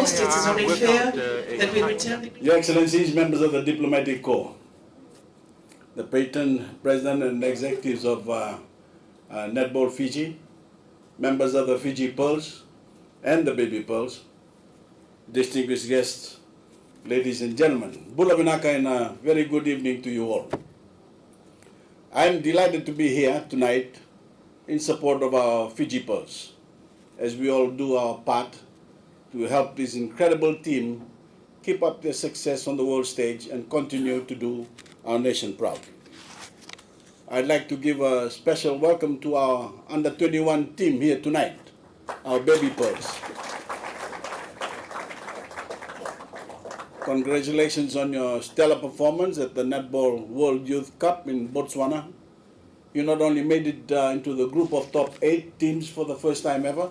most, it is only fair that we return. Your Excellencies, members of the Diplomatic Corps, the patron, president and executives of Netball Fiji, members of the Fiji Pearls and the Baby Pearls, distinguished guests, ladies and gentlemen, Bula Vinaka, and a very good evening to you all. I am delighted to be here tonight in support of our Fiji Pearls, as we all do our part to help this incredible team keep up their success on the world stage and continue to do our nation proud. I'd like to give a special welcome to our under-21 team here tonight, our Baby Pearls. Congratulations on your stellar performance at the Netball World Youth Cup in Botswana. You not only made it into the group of top 8 teams for the first time ever,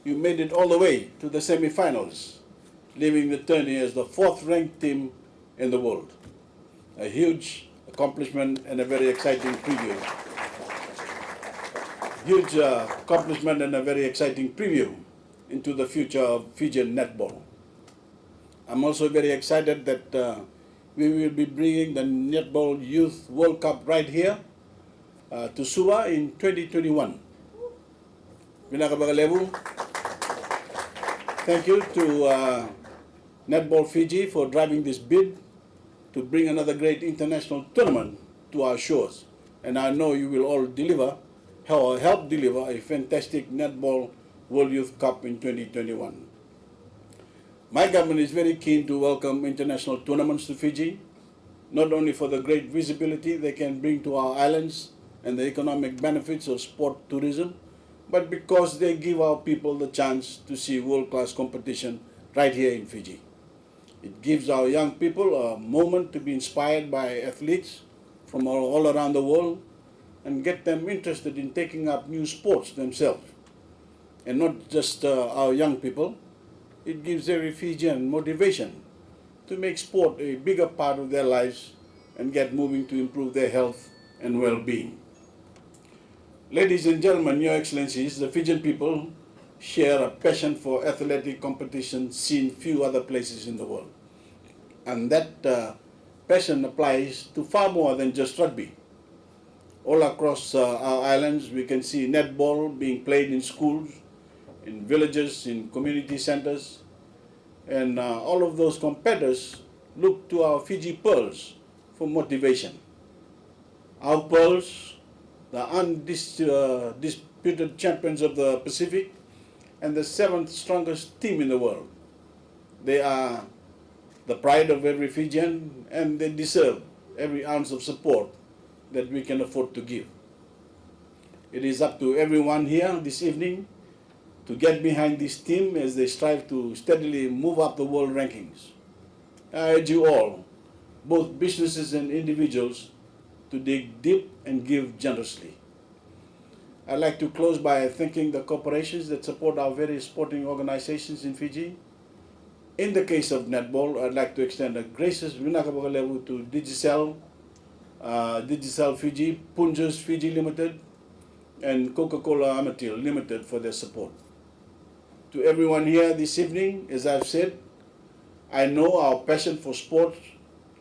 you made it all the way to the semi-finals, leaving the tourney as the 4th ranked team in the world. A huge accomplishment and a very exciting preview. Huge accomplishment and a very exciting preview into the future of Fijian netball. I'm also very excited that we will be bringing the Netball Youth World Cup right here to Suva in 2021. Thank you to Netball Fiji for driving this bid to bring another great international tournament to our shores. And I know you will all deliver, or help deliver, a fantastic Netball World Youth Cup in 2021. My government is very keen to welcome international tournaments to Fiji, not only for the great visibility they can bring to our islands and the economic benefits of sport tourism, but because they give our people the chance to see world-class competition right here in Fiji. It gives our young people a moment to be inspired by athletes from all around the world and get them interested in taking up new sports themselves. And not just our young people, it gives every Fijian motivation to make sport a bigger part of their lives and get moving to improve their health and well-being. Ladies and gentlemen, Your Excellencies, the Fijian people share a passion for athletic competition seen few other places in the world. And that passion applies to far more than just rugby. All across our islands, we can see netball being played in schools, in villages, in community centers, and all of those competitors look to our Fiji Pearls for motivation. Our Pearls, the undisputed champions of the Pacific, and the 7th strongest team in the world. They are the pride of every Fijian, and they deserve every ounce of support that we can afford to give. It is up to everyone here this evening to get behind this team as they strive to steadily move up the world rankings. I urge you all, both businesses and individuals, to dig deep and give generously. I'd like to close by thanking the corporations that support our various sporting organizations in Fiji. In the case of netball, I'd like to extend a gracious vinakabagalevu to Digicel Fiji, Punjos Fiji Limited, and Coca-Cola Amatil Limited for their support. To everyone here this evening, as I've said, I know our passion for sports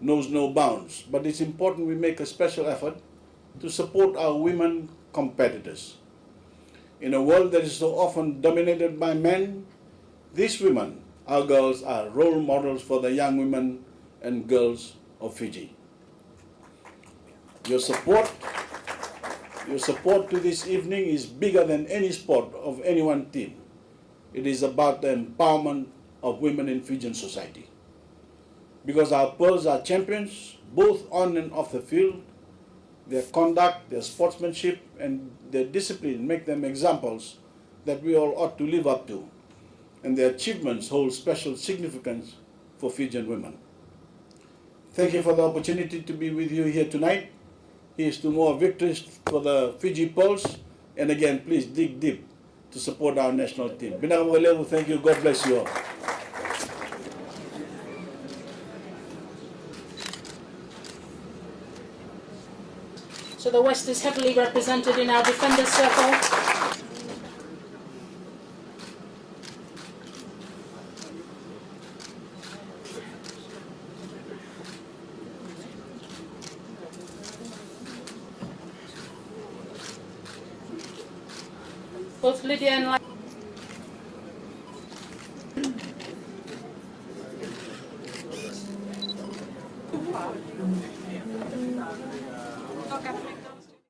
knows no bounds, but it's important we make a special effort to support our women competitors. In a world that is so often dominated by men, these women, our girls, are role models for the young women and girls of Fiji. Your support to this evening is bigger than any sport of any one team. It is about the empowerment of women in Fijian society. Because our Pearls are champions, both on and off the field, their conduct, their sportsmanship, and their discipline make them examples that we all ought to live up to. And their achievements hold special significance for Fijian women. Thank you for the opportunity to be with you here tonight. Here's to more victories for the Fiji Pearls. And again, please dig deep to support our national team. Thank you. God bless you all. So the West is heavily represented in our defender circle. Both Lydia and